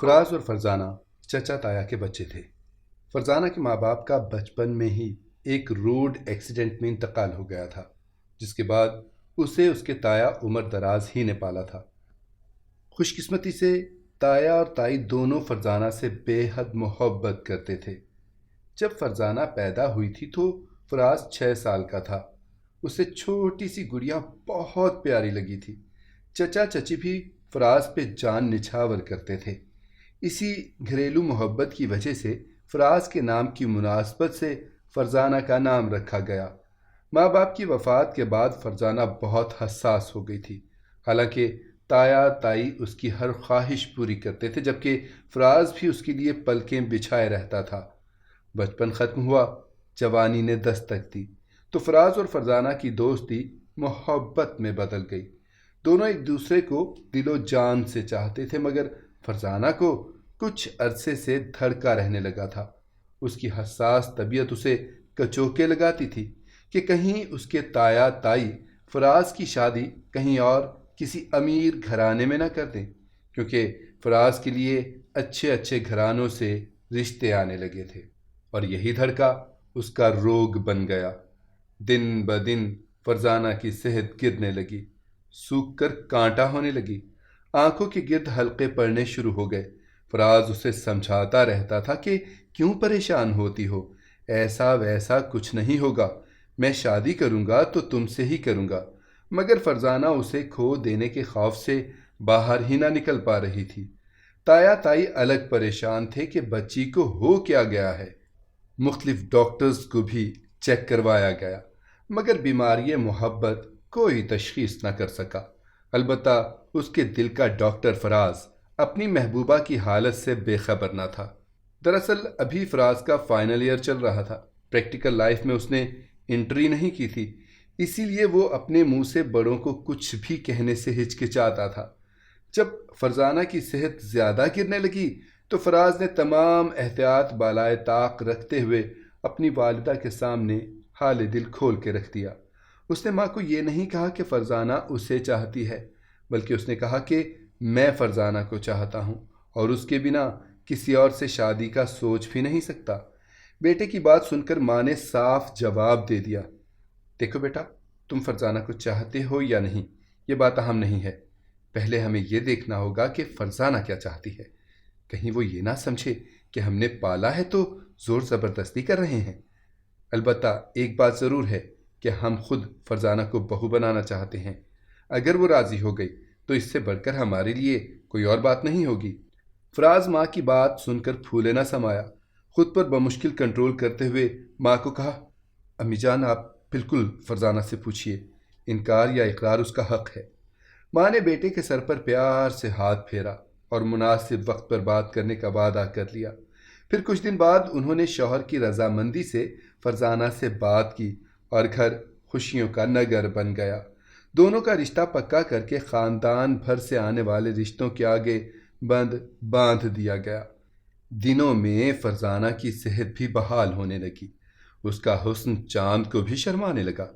فراز اور فرزانہ چچا تایا کے بچے تھے۔ فرزانہ کے ماں باپ کا بچپن میں ہی ایک روڈ ایکسیڈنٹ میں انتقال ہو گیا تھا، جس کے بعد اسے اس کے تایا عمر دراز ہی نے پالا تھا۔ خوش قسمتی سے تایا اور تائی دونوں فرزانہ سے بے حد محبت کرتے تھے۔ جب فرزانہ پیدا ہوئی تھی تو فراز 6 سال کا تھا۔ اسے چھوٹی سی گڑیا بہت پیاری لگی تھی۔ چچا چچی بھی فراز پہ جان نچھاور کرتے تھے۔ اسی گھریلو محبت کی وجہ سے فراز کے نام کی مناسبت سے فرزانہ کا نام رکھا گیا۔ ماں باپ کی وفات کے بعد فرزانہ بہت حساس ہو گئی تھی، حالانکہ تایا تائی اس کی ہر خواہش پوری کرتے تھے، جبکہ فراز بھی اس کے لیے پلکیں بچھائے رہتا تھا۔ بچپن ختم ہوا، جوانی نے دستک دی تو فراز اور فرزانہ کی دوستی محبت میں بدل گئی۔ دونوں ایک دوسرے کو دل و جان سے چاہتے تھے، مگر فرزانہ کو کچھ عرصے سے دھڑکا رہنے لگا تھا۔ اس کی حساس طبیعت اسے کچوکے لگاتی تھی کہ کہیں اس کے تایا تائی فراز کی شادی کہیں اور کسی امیر گھرانے میں نہ کر دیں، کیونکہ فراز کے لیے اچھے اچھے گھرانوں سے رشتے آنے لگے تھے، اور یہی دھڑکا اس کا روگ بن گیا۔ دن بدن فرزانہ کی صحت گرنے لگی، سوکھ کر کانٹا ہونے لگی، آنکھوں کے گرد حلقے پڑنے شروع ہو گئے۔ فراز اسے سمجھاتا رہتا تھا کہ کیوں پریشان ہوتی ہو، ایسا ویسا کچھ نہیں ہوگا، میں شادی کروں گا تو تم سے ہی کروں گا، مگر فرزانہ اسے کھو دینے کے خوف سے باہر ہی نہ نکل پا رہی تھی۔ تایا تائی الگ پریشان تھے کہ بچی کو ہو کیا گیا ہے۔ مختلف ڈاکٹرز کو بھی چیک کروایا گیا، مگر بیماری محبت کوئی تشخیص نہ کر سکا۔ البتہ اس کے دل کا ڈاکٹر فراز اپنی محبوبہ کی حالت سے بے خبر نہ تھا۔ دراصل ابھی فراز کا فائنل ایئر چل رہا تھا، پریکٹیکل لائف میں اس نے انٹری نہیں کی تھی، اسی لیے وہ اپنے منہ سے بڑوں کو کچھ بھی کہنے سے ہچکچاتا تھا۔ جب فرزانہ کی صحت زیادہ گرنے لگی تو فراز نے تمام احتیاط بالائے طاق رکھتے ہوئے اپنی والدہ کے سامنے حال دل کھول کے رکھ دیا۔ اس نے ماں کو یہ نہیں کہا کہ فرزانہ اسے چاہتی ہے، بلکہ اس نے کہا کہ میں فرزانہ کو چاہتا ہوں اور اس کے بنا کسی اور سے شادی کا سوچ بھی نہیں سکتا۔ بیٹے کی بات سن کر ماں نے صاف جواب دے دیا، دیکھو بیٹا، تم فرزانہ کو چاہتے ہو یا نہیں یہ بات اہم نہیں ہے، پہلے ہمیں یہ دیکھنا ہوگا کہ فرزانہ کیا چاہتی ہے، کہیں وہ یہ نہ سمجھے کہ ہم نے پالا ہے تو زور زبردستی کر رہے ہیں۔ البتہ ایک بات ضرور ہے کہ ہم خود فرزانہ کو بہو بنانا چاہتے ہیں، اگر وہ راضی ہو گئی تو اس سے بڑھ کر ہمارے لیے کوئی اور بات نہیں ہوگی۔ فراز ماں کی بات سن کر پھولے نہ سمایا، خود پر بمشکل کنٹرول کرتے ہوئے ماں کو کہا، امی جان آپ بالکل فرزانہ سے پوچھئے، انکار یا اقرار اس کا حق ہے۔ ماں نے بیٹے کے سر پر پیار سے ہاتھ پھیرا اور مناسب وقت پر بات کرنے کا وعدہ کر لیا۔ پھر کچھ دن بعد انہوں نے شوہر کی رضامندی سے فرزانہ سے بات کی اور گھر خوشیوں کا نگر بن گیا۔ دونوں کا رشتہ پکا کر کے خاندان بھر سے آنے والے رشتوں کے آگے بند باندھ دیا گیا۔ دنوں میں فرزانہ کی صحت بھی بحال ہونے لگی، اس کا حسن چاند کو بھی شرمانے لگا۔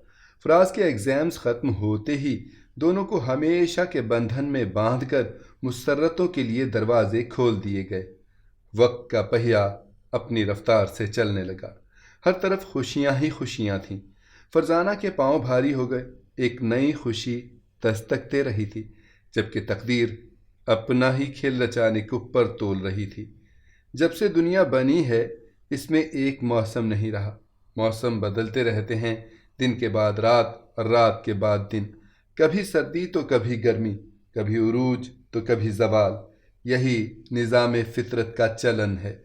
فراز کے ایگزامز ختم ہوتے ہی دونوں کو ہمیشہ کے بندھن میں باندھ کر مسرتوں کے لیے دروازے کھول دیے گئے۔ وقت کا پہیہ اپنی رفتار سے چلنے لگا، ہر طرف خوشیاں ہی خوشیاں تھیں۔ فرزانہ کے پاؤں بھاری ہو گئے، ایک نئی خوشی دستک دے رہی تھی، جبکہ تقدیر اپنا ہی کھیل رچانے کو پر تول رہی تھی۔ جب سے دنیا بنی ہے اس میں ایک موسم نہیں رہا، موسم بدلتے رہتے ہیں، دن کے بعد رات اور رات کے بعد دن، کبھی سردی تو کبھی گرمی، کبھی عروج تو کبھی زوال، یہی نظام فطرت کا چلن ہے۔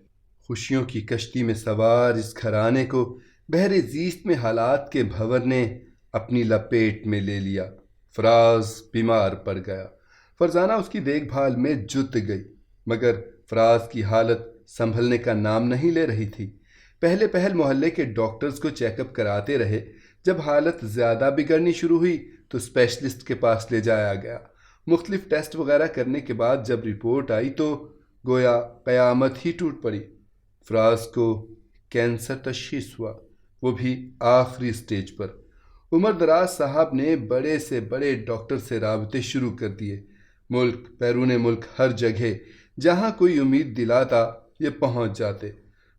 خوشیوں کی کشتی میں سوار اس گھرانے کو بحر زیست میں حالات کے بھنور نے اپنی لپیٹ میں لے لیا۔ فراز بیمار پڑ گیا، فرزانہ اس کی دیکھ بھال میں جت گئی، مگر فراز کی حالت سنبھلنے کا نام نہیں لے رہی تھی۔ پہل محلے کے ڈاکٹرز کو چیک اپ کراتے رہے، جب حالت زیادہ بگڑنی شروع ہوئی تو اسپیشلسٹ کے پاس لے جایا گیا۔ مختلف ٹیسٹ وغیرہ کرنے کے بعد جب رپورٹ آئی تو گویا قیامت ہی ٹوٹ پڑی۔ فراز کو کینسر تشخیص ہوا، وہ بھی آخری سٹیج پر۔ عمر دراز صاحب نے بڑے سے بڑے ڈاکٹر سے رابطے شروع کر دیے، ملک بیرون ملک ہر جگہ جہاں کوئی امید دلاتا یہ پہنچ جاتے،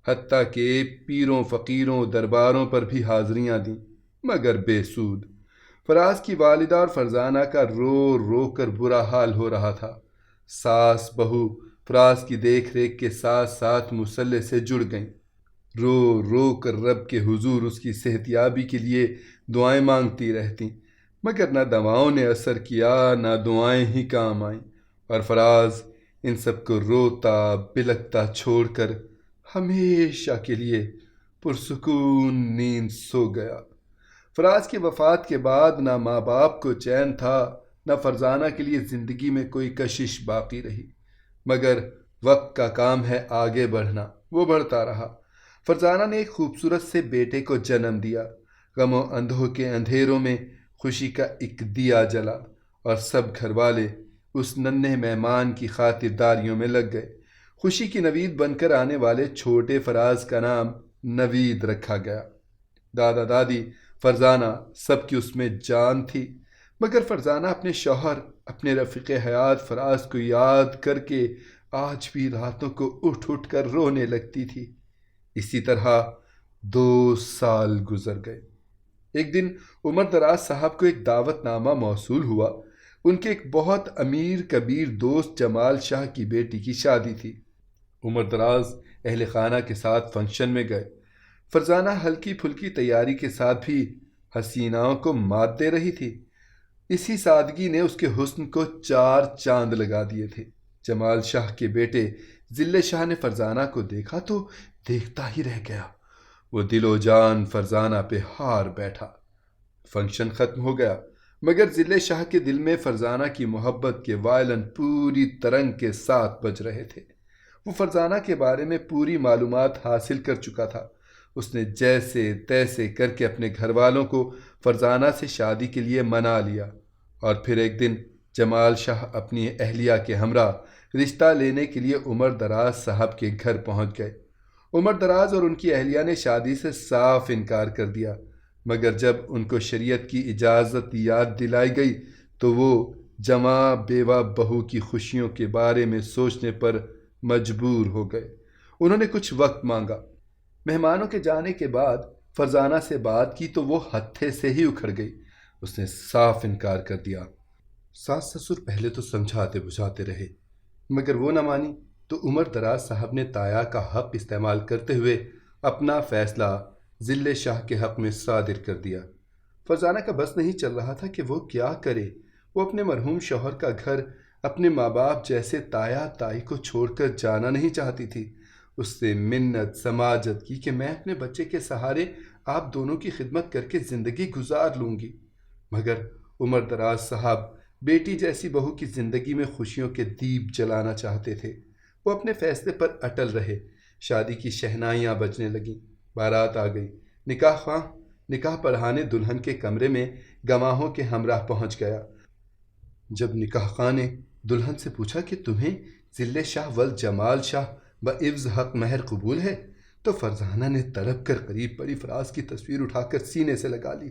حتیٰ کہ پیروں فقیروں درباروں پر بھی حاضریاں دیں، مگر بے سود۔ فراز کی والدہ اور فرزانہ کا رو رو کر برا حال ہو رہا تھا۔ ساس بہو فراز کی دیکھ ریکھ کے ساتھ ساتھ مصلح سے جڑ گئیں، رو رو کر رب کے حضور اس کی صحت یابی کے لیے دعائیں مانگتی رہتیں، مگر نہ دواؤں نے اثر کیا نہ دعائیں ہی کام آئیں، اور فراز ان سب کو روتا بلکتا چھوڑ کر ہمیشہ کے لیے پرسکون نیند سو گیا۔ فراز کی وفات کے بعد نہ ماں باپ کو چین تھا، نہ فرزانہ کے لیے زندگی میں کوئی کشش باقی رہی، مگر وقت کا کام ہے آگے بڑھنا، وہ بڑھتا رہا۔ فرزانہ نے ایک خوبصورت سے بیٹے کو جنم دیا۔ غم و اندوہ کے اندھیروں میں خوشی کا ایک دیا جلا، اور سب گھر والے اس ننھے مہمان کی خاطرداریوں میں لگ گئے۔ خوشی کی نوید بن کر آنے والے چھوٹے فراز کا نام نوید رکھا گیا۔ دادا دادی فرزانہ سب کی اس میں جان تھی، مگر فرزانہ اپنے شوہر اپنے رفیق حیات فراز کو یاد کر کے آج بھی راتوں کو اٹھ اٹھ کر رونے لگتی تھی۔ اسی طرح 2 سال گزر گئے۔ ایک دن عمر دراز صاحب کو ایک دعوت نامہ موصول ہوا۔ ان کے ایک بہت امیر کبیر دوست جمال شاہ کی بیٹی کی شادی تھی۔ عمر دراز اہل خانہ کے ساتھ فنکشن میں گئے۔ فرزانہ ہلکی پھلکی تیاری کے ساتھ بھی حسیناؤں کو مات دے رہی تھی۔ اسی سادگی نے اس کے حسن کو 4 چاند لگا دیے تھے۔ جمال شاہ کے بیٹے ذلِ شاہ نے فرزانہ کو دیکھا تو دیکھتا ہی رہ گیا۔ وہ دل و جان فرزانہ پہ ہار بیٹھا۔ فنکشن ختم ہو گیا، مگر ذلِ شاہ کے دل میں فرزانہ کی محبت کے وائلن پوری ترنگ کے ساتھ بج رہے تھے۔ وہ فرزانہ کے بارے میں پوری معلومات حاصل کر چکا تھا۔ اس نے جیسے تیسے کر کے اپنے گھر والوں کو فرزانہ سے شادی کے لیے منا لیا، اور پھر ایک دن جمال شاہ اپنی اہلیہ کے ہمراہ رشتہ لینے کے لیے عمر دراز صاحب کے گھر پہنچ گئے۔ عمر دراز اور ان کی اہلیہ نے شادی سے صاف انکار کر دیا، مگر جب ان کو شریعت کی اجازت یاد دلائی گئی تو وہ جمع بیوہ بہو کی خوشیوں کے بارے میں سوچنے پر مجبور ہو گئے۔ انہوں نے کچھ وقت مانگا۔ مہمانوں کے جانے کے بعد فرزانہ سے بات کی تو وہ ہتھے سے ہی اکھڑ گئی۔ اس نے صاف انکار کر دیا۔ ساس سسر پہلے تو سمجھاتے بجھاتے رہے، مگر وہ نہ مانی تو عمر دراز صاحب نے تایا کا حق استعمال کرتے ہوئے اپنا فیصلہ ذلِ شاہ کے حق میں صادر کر دیا۔ فرزانہ کا بس نہیں چل رہا تھا کہ وہ کیا کرے۔ وہ اپنے مرحوم شوہر کا گھر، اپنے ماں باپ جیسے تایا تائی کو چھوڑ کر جانا نہیں چاہتی تھی۔ اس سے منت سماجت کی کہ میں اپنے بچے کے سہارے آپ دونوں کی خدمت کر کے زندگی گزار لوں گی، مگر عمر دراز صاحب بیٹی جیسی بہو کی زندگی میں خوشیوں کے دیپ جلانا چاہتے تھے۔ وہ اپنے فیصلے پر اٹل رہے۔ شادی کی شہنائیاں بجنے لگیں، بارات آ گئی۔ نکاح خواہ نکاح پڑھانے دلہن کے کمرے میں گواہوں کے ہمراہ پہنچ گیا۔ جب نکاح خواہ نے دلہن سے پوچھا کہ تمہیں ذلِ شاہ ول جمال شاہ بعوض حق مہر قبول ہے، تو فرزانہ نے تڑپ کر قریب پڑی فراز کی تصویر اٹھا کر سینے سے لگا لی۔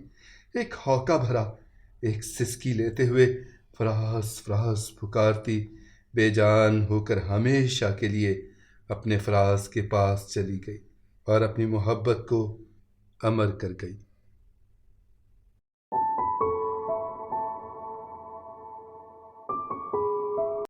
ایک ہوکا بھرا، ایک سسکی لیتے ہوئے فراز فراز پکارتی بے جان ہو کر ہمیشہ کے لیے اپنے فراز کے پاس چلی گئی اور اپنی محبت کو امر کر گئی۔